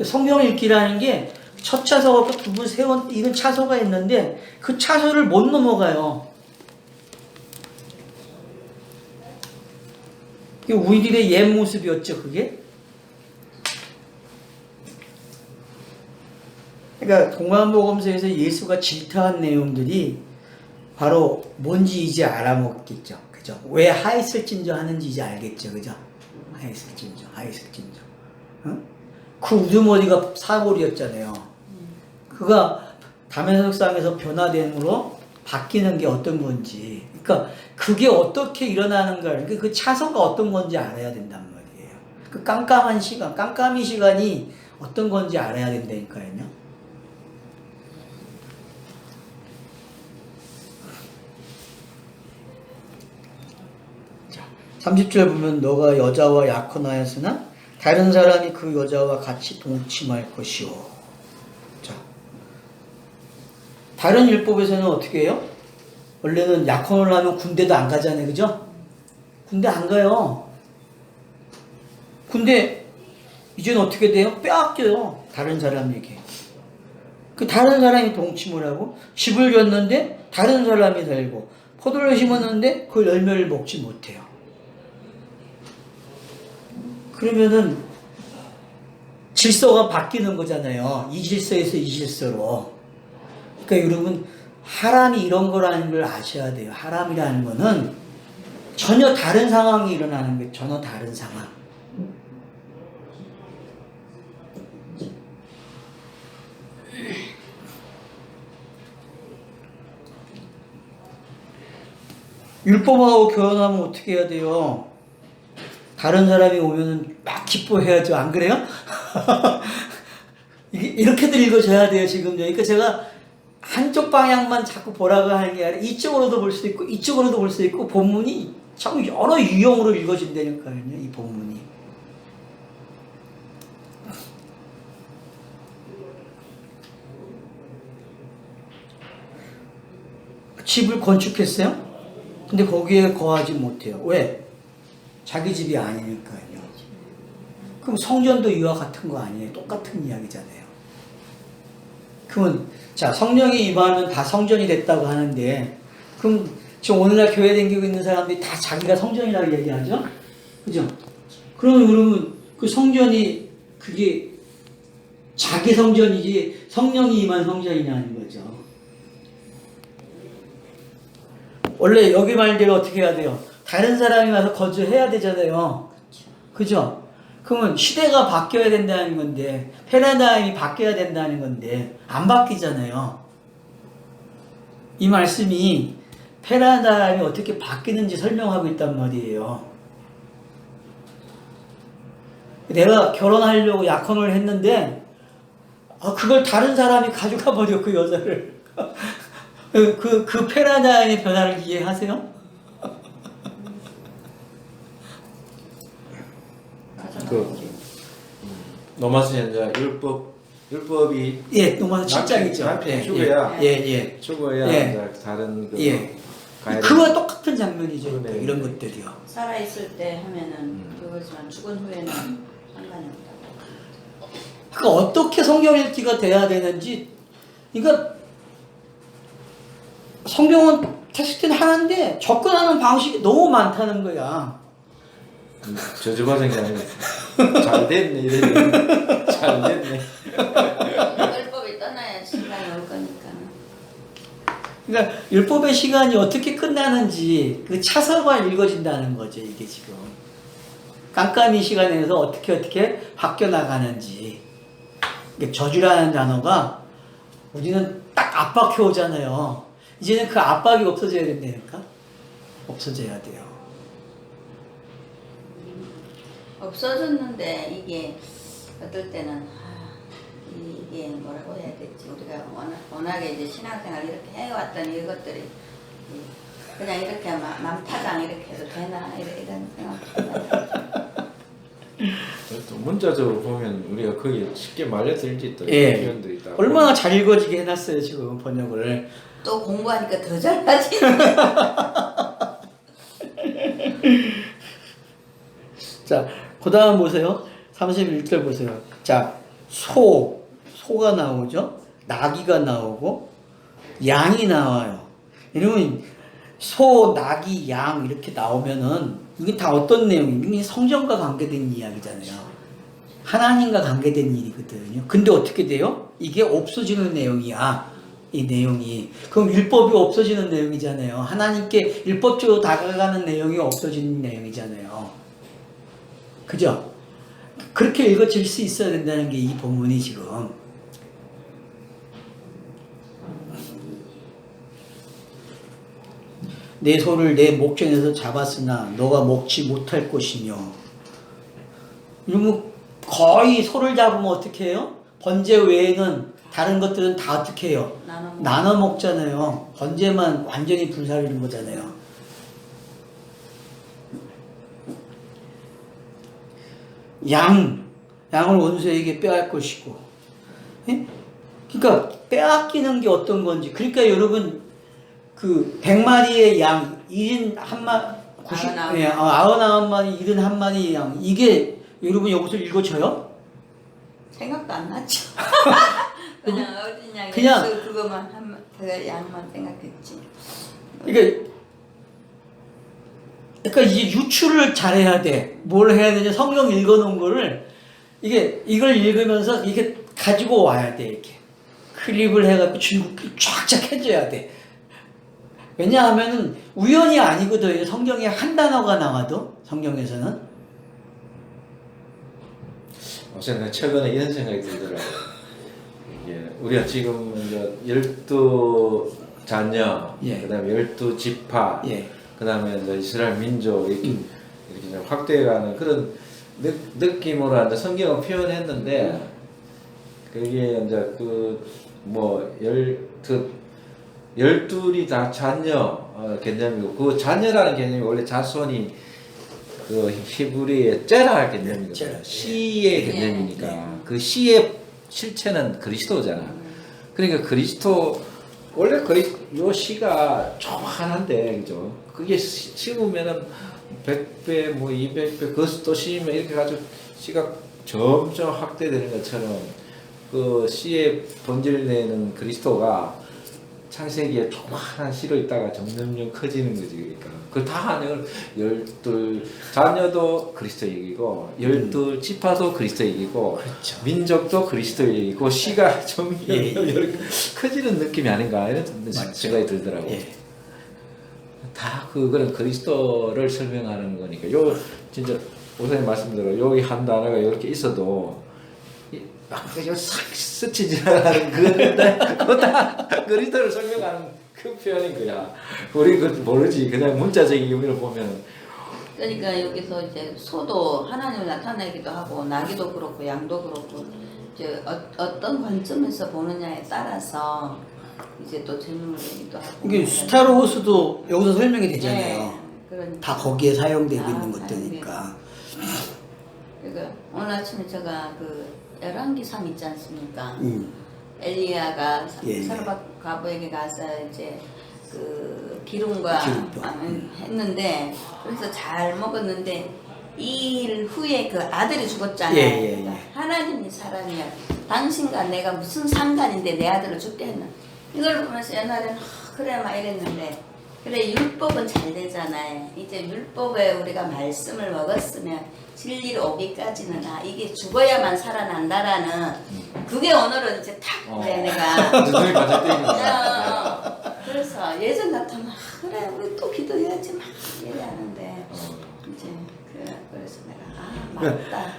성경을 읽기라는 게 첫 차서가 두 번, 세 번 이런 차서가 있는데 그 차서를 못 넘어가요. 우리들의 옛 모습이었죠, 그게. 그러니까 공간복음서에서 예수가 질타한 내용들이 바로 뭔지 이제 알아먹겠죠. 그죠? 왜 하있을진저 하는지 이제 알겠죠. 그죠? 하있을진저. 응? 그 우두머리가 사골이었잖아요. 그가 다메섹상에서 변화됨으로 바뀌는 게 어떤 건지. 그러니까 그게 어떻게 일어나는가. 그 차선가 어떤 건지 알아야 된단 말이에요. 그 깜깜한 시간, 깜깜이 시간이 어떤 건지 알아야 된다니까요. 30절 보면 너가 여자와 약혼하였으나 다른 사람이 그 여자와 같이 동침할 것이오. 자, 다른 율법에서는 어떻게 해요? 원래는 약혼을 하면 군대도 안 가잖아요. 그죠? 군대 안 가요. 근데 이제는 어떻게 돼요? 빼앗겨요. 다른 사람에게. 그 다른 사람이 동침을 하고 집을 줬는데 다른 사람이 살고 포도를 심었는데 그 열매를 먹지 못해요. 그러면은 질서가 바뀌는 거잖아요. 이 질서에서 이 질서로. 그러니까 여러분 하람이 이런 거라는 걸 아셔야 돼요. 하람이라는 거는 전혀 다른 상황이 일어나는 거예요. 전혀 다른 상황. 율법하고 결혼하면 어떻게 해야 돼요? 다른 사람이 오면은 막 기뻐해야죠. 안 그래요? 이렇게들 읽어줘야 돼요, 지금요. 그러니까 제가 한쪽 방향만 자꾸 보라고 하는 게 아니라 이쪽으로도 볼 수 있고, 이쪽으로도 볼 수 있고, 본문이 참 여러 유형으로 읽어진다니까요, 이 본문이. 집을 건축했어요? 근데 거기에 거하지 못해요. 왜? 자기 집이 아니니까요. 그럼 성전도 이와 같은 거 아니에요? 똑같은 이야기잖아요. 그러면 자 성령이 임하면 다 성전이 됐다고 하는데 그럼 지금 오늘날 교회 다니고 있는 사람들이 다 자기가 성전이라고 얘기하죠? 그죠? 그러면 그 성전이 그게 자기 성전이지 성령이 임한 성전이냐는 거죠. 원래 여기 말대로 어떻게 해야 돼요? 다른 사람이 와서 거주해야 되잖아요. 그죠? 그러면 시대가 바뀌어야 된다는 건데 패러다임이 바뀌어야 된다는 건데 안 바뀌잖아요. 이 말씀이 패러다임이 어떻게 바뀌는지 설명하고 있단 말이에요. 내가 결혼하려고 약혼을 했는데 그걸 다른 사람이 가져가 버려 그 여자를. 그 패러다임의 변화를 이해하세요? 노마스 현자 율법이 노마스 7장이죠. 남편이 죽어야 죽어야 예. 이제 다른 그와 똑같은 장면이죠. 네. 이런 것들이요. 살아 있을 때 하면은 그거지만 죽은 후에는 상관이 없다고. 그러니까 어떻게 성경 읽기가 돼야 되는지, 그러니까 성경은 텍스트는 하나인데 접근하는 방식이 너무 많다는 거야. 저주받은 게 아니고 잘 됐네 이래 잘 됐네. 율법이 떠나야 시간이 올 거니까. 그러니까 율법의 시간이 어떻게 끝나는지 그 차서가 읽어진다는 거죠. 이게 지금 깜깜이 시간에서 어떻게 바뀌어 나가는지. 그러니까 저주라는 단어가 우리는 딱 압박해 오잖아요. 이제는 그 압박이 없어져야 된다니까. 없어져야 돼요. 없어졌는데 이게 어떨 때는 이게 뭐라고 해야 될지 우리가 워낙에 이제 신앙생활 이렇게 해왔던 이것들이 그냥 이렇게 맘타당 이렇게 해도 되나 이런 생각. 또 문자적으로 보면 우리가 거기에 쉽게 말려들지 또 예. 표현도 있다. 얼마나 잘 읽어지게 해놨어요 지금 번역을. 또 공부하니까 더 잘하지. 자, 그 다음 보세요. 31절 보세요. 자, 소가 나오죠. 나귀가 나오고 양이 나와요. 이러면 소, 나귀, 양 이렇게 나오면은 이게 다 어떤 내용이에요? 이게 성전과 관계된 이야기잖아요. 하나님과 관계된 일이거든요. 근데 어떻게 돼요? 이게 없어지는 내용이야. 이 내용이. 그럼 율법이 없어지는 내용이잖아요. 하나님께 율법적으로 다가가는 내용이 없어지는 내용이잖아요. 그죠? 그렇게 읽어질 수 있어야 된다는 게 이 본문이 지금. 내 소를 내 목전에서 잡았으나 너가 먹지 못할 것이며. 이러면 거의 소를 잡으면 어떻게 해요? 번제 외에는 다른 것들은 다 어떻게 해요? 나눠 먹잖아요. 번제만 완전히 불사르는 거잖아요. 양을 원수에게 빼앗을 것이고. 예? 그러니까 빼앗기는 게 어떤 건지. 그러니까 여러분 그 100마리의 양 71마리 99마리 71마리 양 이게 여러분 여기서 읽어져요? 생각도 안 났죠. 그냥 어린 양이 그냥- 그것만 한그 양만 생각했지. 그러니까 이제 유추를 잘해야 돼. 뭘 해야 되냐? 성경 읽어놓은 거를 이걸 읽으면서 이게 가지고 와야 돼. 이렇게 클립을 해갖고 줄긋기 쫙쫙 해줘야 돼. 왜냐하면은 우연이 아니거든요. 성경에 한 단어가 나와도 성경에서는. 저는 최근에 이런 생각이 들더라고요. 우리가 지금 이제 12 자녀, 예. 그다음에 12지파, 예. 그다음에 이제 이스라엘 민족 이렇게 좀 확대해가는 그런 느낌으로 이제 성경을 표현했는데 그게 이제 뭐 12이 다 자녀 개념이고 그 자녀라는 개념이 원래 자손이 그 히브리의 째라 개념이거든요. 째라. 씨의 개념이니까 그 씨의 실체는 그리스도잖아. 그러니까 그리스도 원래 요 씨가 조그만한데 그죠? 그게 심으면은 100배 뭐 200배 그것을 또 심으면 이렇게 가지고 씨가 점점 확대되는 것처럼 그 씨의 본질 내는 그리스도가 창세기에 조그만한 씨로 있다가 점점점 커지는 거지. 그러니까 그걸 다 하는 12 자녀도 그리스도 얘기고 12 지파도 그리스도 얘기고 그렇죠. 민족도 그리스도 얘기고 씨가 점점 이렇게 커지는 느낌이 아닌가 이런 생각이 들더라고. 예. 다 그거는 그리스도를 설명하는 거니까 요 진짜 오사님 말씀대로 여기 한 단어가 이렇게 있어도 막 싹 스치지 않는 그거 다 그리스도를 설명하는 그 표현인 거야. 우리 그 모르지. 그냥 문자적인 의미를 보면. 그러니까 여기서 이제 소도 하나님을 나타내기도 하고 나기도 그렇고 양도 그렇고 이제 어떤 관점에서 보느냐에 따라서 이제 또 질문이기도 하고. 이게 스타로워스도 여기서 설명이 되잖아요. 네, 그러니까. 다 거기에 사용되고 다 있는 것들이니까. 그러니까 오늘 아침에 제가 그 열왕기상 있지 않습니까? 음. 엘리야가 예. 사르밧 과부에게 가서 이제 그 기름과 기름도. 했는데 그래서 잘 먹었는데 2일 후에 그 아들이 죽었잖아요. 예. 그러니까 하나님이 사람이야. 당신과 내가 무슨 상관인데 내 아들을 죽게 했나? 이걸 보면서 옛날에는 그래 막 이랬는데 그래 율법은 잘 되잖아요. 이제 율법에 우리가 말씀을 먹었으면 진리로 오기까지는 이게 죽어야만 살아난다라는 그게 오늘은 이제 탁 그래 내가 눈이 반짝 뜨이는 거야. 그래서 예전 같으면 그래 우리 또 기도해야지 막 이래 하는데 이제 그래서 내가 맞다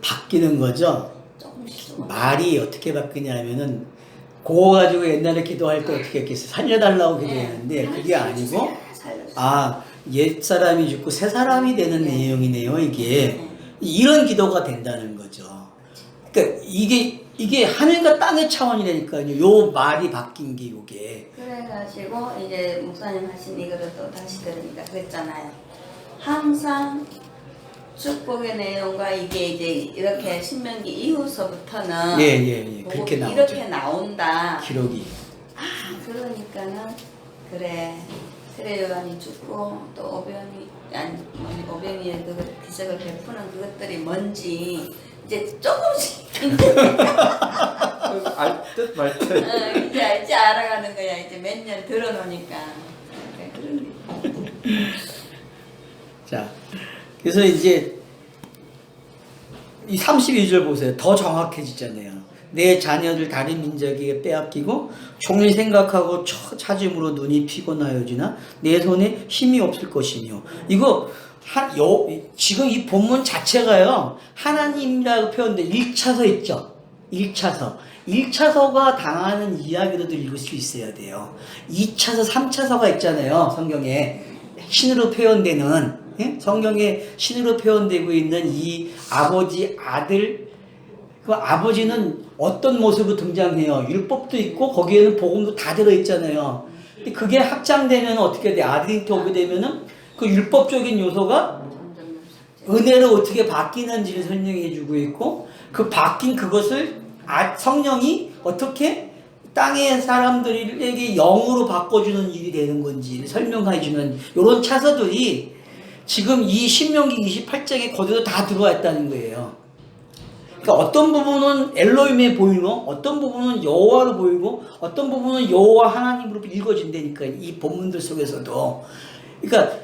바뀌는 거죠. 조금씩 말이 어떻게 바뀌냐면은 그거 가지고 옛날에 기도할 때 어떻게 했겠어요? 살려달라고 기도했는데 그게 아니고 옛사람이 죽고 새 사람이 되는 내용이네요. 이게 이런 기도가 된다는 거죠. 그러니까 이게 하늘과 땅의 차원이라니까요. 요 말이 바뀐 게 요게. 그래가지고 이제 목사님 하신 이거를 또 다시 들으니까 그랬잖아요. 항상 축복의 내용과 이게 이제 이렇게 신명기 이후서부터는 예. 그렇게 나오죠. 이렇게 나온다. 기록이. 그러니까는 그래 요한이 죽고 또 오병이의 그 기적을 베푸는 그것들이 뭔지 이제 조금씩 알듯 말듯. 이제 알지 알아가는 거야. 이제 몇 년 들어놓으니까. 그런 자, 그래서 이제 이 32절 보세요. 더 정확해지잖아요. 내 자녀들 다른 민족에게 빼앗기고 종일 생각하고 찾음으로 눈이 피곤하여지나 내 손에 힘이 없을 것이며 이거 지금 이 본문 자체가요 하나님이라고 표현돼 1차서 있죠. 1차서가 당하는 이야기로도 읽을 수 있어야 돼요. 2차서 3차서가 있잖아요. 성경에 신으로 표현되는 성경에 신으로 표현되고 있는 이 아버지 아들 그 아버지는 어떤 모습으로 등장해요? 율법도 있고 거기에는 복음도 다 들어있잖아요. 근데 그게 확장되면 어떻게 돼? 아들이 오게 되면은 그 율법적인 요소가 은혜로 어떻게 바뀌는지를 설명해주고 있고 그 바뀐 그것을 성령이 어떻게 땅의 사람들에게 영으로 바꿔주는 일이 되는 건지 설명해주는 이런 차서들이 지금 이 신명기 28장에 거기도 다 들어와 있다는 거예요. 그러니까 어떤 부분은 엘로힘에 보이고 어떤 부분은 여호와로 보이고 어떤 부분은 여호와 하나님으로 읽어진다니까 이 본문들 속에서도. 그러니까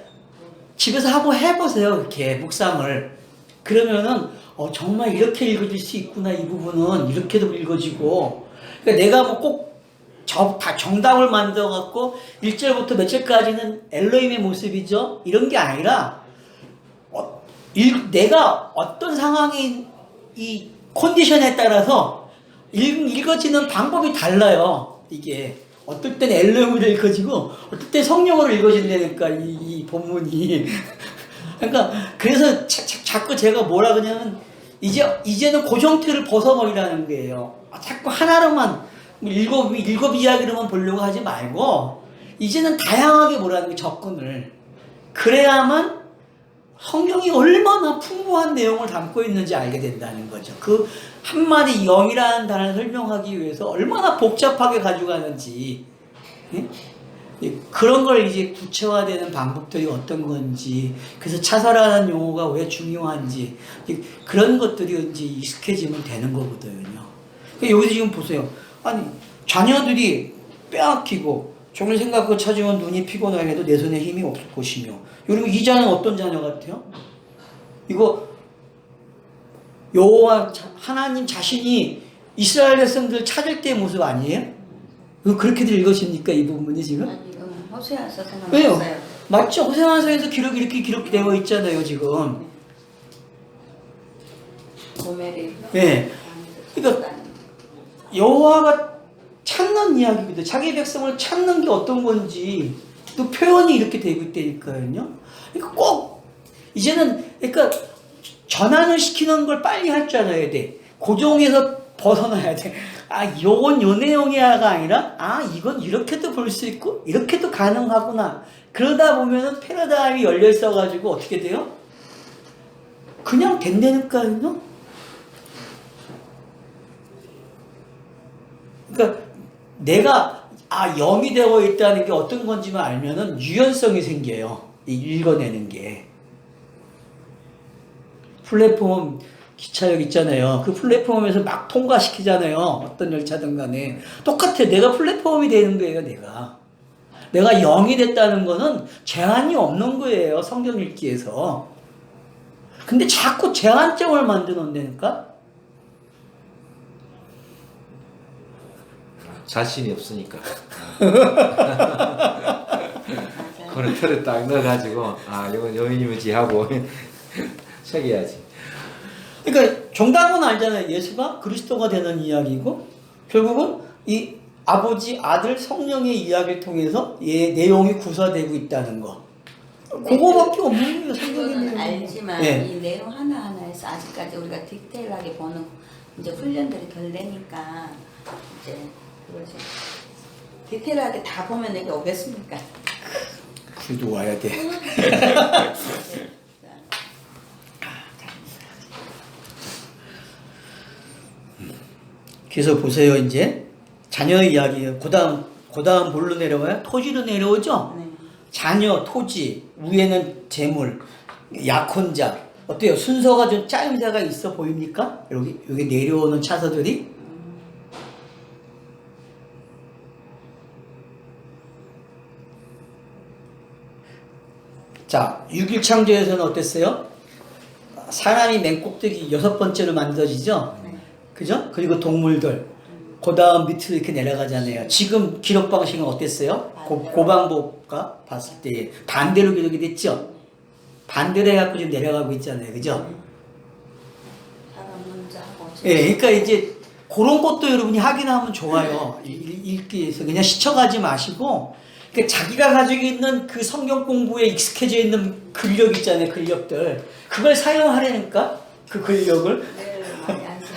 집에서 한번 해보세요. 이렇게 묵상을. 그러면은 정말 이렇게 읽어질 수 있구나. 이 부분은 이렇게도 읽어지고. 그러니까 내가 뭐 꼭 다 정답을 만들어 갖고 1절부터 몇 절까지는 엘로힘의 모습이죠. 이런 게 아니라 내가 어떤 상황이 이 컨디션에 따라서 읽어지는 방법이 달라요. 이게 어떨 때는 엘로힘으로 읽어지고 어떨 때 성령으로 읽어진다니까 이 본문이. 그러니까 그래서 자꾸 제가 뭐라 그러냐면 이제는 고정틀을 벗어버리라는 거예요. 자꾸 하나로만 일곱 이야기로만 보려고 하지 말고 이제는 다양하게 보라는 게 접근을. 그래야만 성경이 얼마나 풍부한 내용을 담고 있는지 알게 된다는 거죠. 그 한마디 영이라는 단어를 설명하기 위해서 얼마나 복잡하게 가져가는지, 그런 걸 이제 구체화되는 방법들이 어떤 건지, 그래서 차설하는 용어가 왜 중요한지, 그런 것들이 이제 익숙해지면 되는 거거든요. 여기서 지금 보세요. 아니, 자녀들이 빼앗기고 종일 생각하고 찾으면 눈이 피곤하게도 내 손에 힘이 없을 것이며. 여러분, 이 자는 어떤 자녀 같아요? 이거 여호와 하나님 자신이 이스라엘 백성들 찾을 때의 모습 아니에요? 그렇게들 읽으십니까? 이 부분이 지금? 아니, 호세아서 왜요? 생각났어요. 맞죠? 호세아서에서 이렇게 기록되어 있잖아요, 지금. 고멜이. 네. 그러니까 여호와가 찾는 이야기거든요. 자기 백성을 찾는 게 어떤 건지 또 표현이 이렇게 되고 있다니까요. 그러니까 꼭 이제는 그러니까 전환을 시키는 걸 빨리 할 줄 알아야 돼. 고정에서 벗어나야 돼. 요건 요 내용이야가 아니라 이건 이렇게도 볼 수 있고 이렇게도 가능하구나. 그러다 보면은 패러다임이 열려 있어가지고 어떻게 돼요? 그냥 된다니까요. 그러니까 내가 영이 되어 있다는 게 어떤 건지만 알면은 유연성이 생겨요. 읽어내는 게. 플랫폼 기차역 있잖아요. 그 플랫폼에서 막 통과시키잖아요. 어떤 열차든 간에. 똑같아. 내가 플랫폼이 되는 거예요. 내가 영이 됐다는 거는 제한이 없는 거예요. 성경 읽기에서. 근데 자꾸 제한점을 만들어 놓는다니까? 자신이 없으니까. 그런 틀을 딱 넣어가지고 이건 여인이지 하고 새겨야지. 그러니까 정답은 알잖아요. 예수가 그리스도가 되는 이야기고 결국은 이 아버지, 아들, 성령의 이야기를 통해서 내용이 구사되고 있다는 거. 그거밖에 없는 거예요. 성경의 그거는 내용. 알지만 네. 이 내용 하나하나에서 아직까지 우리가 디테일하게 보는 이제 훈련들이 덜 되니까 이제 그러지. 디테일하게 다 보면 여기 오겠습니까? 그래도 와야 돼. 그래서 보세요. 이제 자녀의 이야기예요. 그다음 뭘로 내려와요? 토지로 내려오죠. 네. 자녀, 토지, 위에는 재물, 약혼자. 어때요? 순서가 좀 짜임새가 있어 보입니까? 여기 내려오는 차서들이. 자, 6일 창조에서는 어땠어요? 사람이 맨 꼭대기 6번째로 만들어지죠? 네. 그죠? 그리고 동물들. 그 다음 밑으로 이렇게 내려가잖아요. 지금 기록 방식은 어땠어요? 고방법과 봤을 때 반대로 기록이 됐죠? 반대로 해갖고 지금 내려가고 있잖아요. 그죠? 사람 먼저 하고. 예, 그러니까 이제 그런 것도 여러분이 확인하면 좋아요. 읽기 위해서. 그냥 스쳐가지 마시고, 그러니까 자기가 가지고 있는 그 성경 공부에 익숙해져 있는 근력 있잖아요. 근력들. 그걸 사용하려니까? 그 근력을. 네, 많이 안 써요.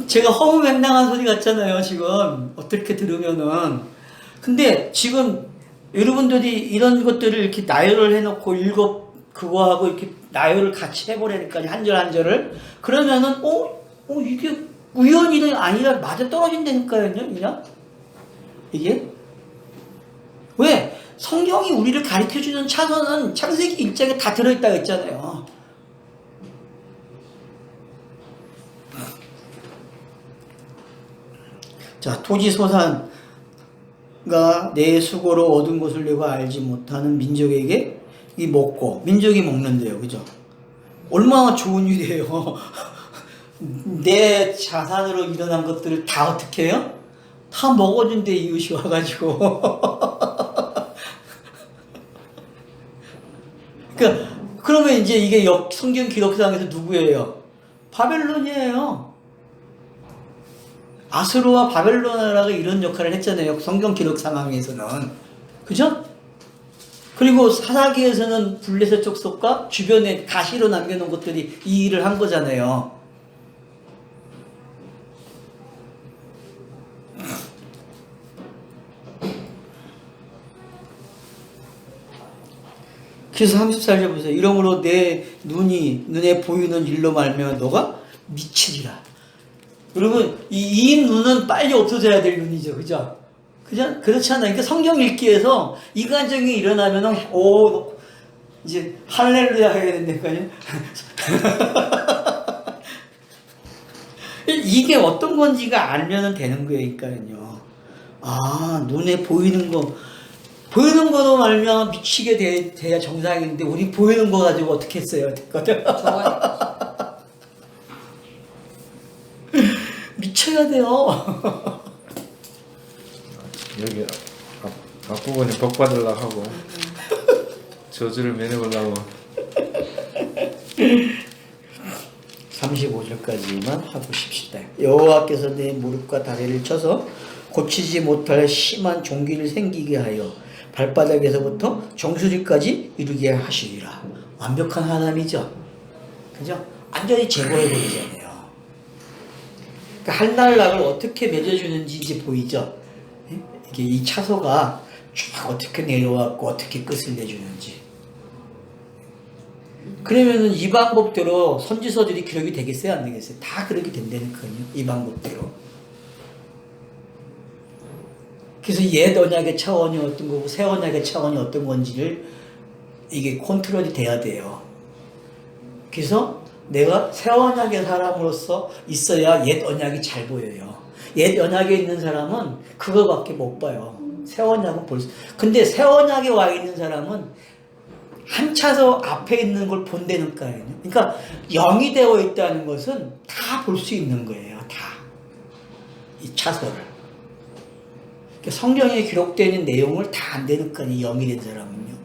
제가 허무맹랑한 소리 같잖아요, 지금. 어떻게 들으면은. 근데 지금 여러분들이 이런 것들을 이렇게 나열을 해놓고 그거하고 이렇게 나열을 같이 해보라니까, 한 절 한 절을. 그러면은, 이게 우연이 아니라 맞아 떨어진다니까요, 그냥? 이게? 왜? 성경이 우리를 가르쳐주는 차선은 창세기 1장에 다 들어있다고 했잖아요. 자, 토지소산가 내 수고로 얻은 것을 내가 알지 못하는 민족에게 이 먹고, 민족이 먹는데요. 그죠? 얼마나 좋은 일이에요. 내 자산으로 일어난 것들을 다 어떻게 해요? 다 먹어준대, 이웃이 와가지고. 그러면 이제 이게 성경 기록상에서 누구예요? 바벨론이에요. 아수르와 바벨론 나라가 이런 역할을 했잖아요. 성경 기록 상황에서는. 그죠? 그리고 사사기에서는 블레셋 족속과 주변에 가시로 남겨놓은 것들이 이 일을 한 거잖아요. 그래서 34절 보세요. 이러므로 내 눈에 보이는 일로 말미암아 너가 미치리라. 여러분, 이 눈은 빨리 없어져야 될 눈이죠. 그죠? 그죠? 그렇지 않아요. 그러니까 성경 읽기에서 이간적인 게 일어나면은, 이제 할렐루야 해야 된다니까요. 이게 어떤 건지가 알면 되는 거니까요. 아, 눈에 보이는 거도 말면 미치게 돼야 정상인데, 우리 보이는 거 가지고 어떻게 했어요? 미쳐야 돼요. 여기 앞부분에 복 받으려고 하고 저주를 면해보려고. 35절까지만 하고 싶시다. 여호와께서 내 무릎과 다리를 쳐서 고치지 못할 심한 종기를 생기게 하여 발바닥에서부터 정수리까지 이르게 하시리라. 완벽한 하나님이죠. 그죠? 완전히 제거해 버리잖아요. 그러니까 한날락을 어떻게 맺어주는지 이제 보이죠? 이게 이 차소가 쭉 어떻게 내려왔고 어떻게 끝을 내주는지. 그러면은 이 방법대로 선지서들이 기록이 되겠어요, 안 되겠어요? 다 그렇게 된다니까요. 이 방법대로. 그래서 옛 언약의 차원이 어떤 거고 새 언약의 차원이 어떤 건지를 이게 컨트롤이 돼야 돼요. 그래서 내가 새 언약의 사람으로서 있어야 옛 언약이 잘 보여요. 옛 언약에 있는 사람은 그거밖에 못 봐요. 새 언약은 근데 새 언약에 와 있는 사람은 한 차서 앞에 있는 걸 본다는 거예요. 그러니까 영이 되어 있다는 것은 다 볼 수 있는 거예요. 다. 이 차서를. 그러니까 성경에 기록되어 있는 내용을 다 안 되는 거예요. 영이 된 사람은요.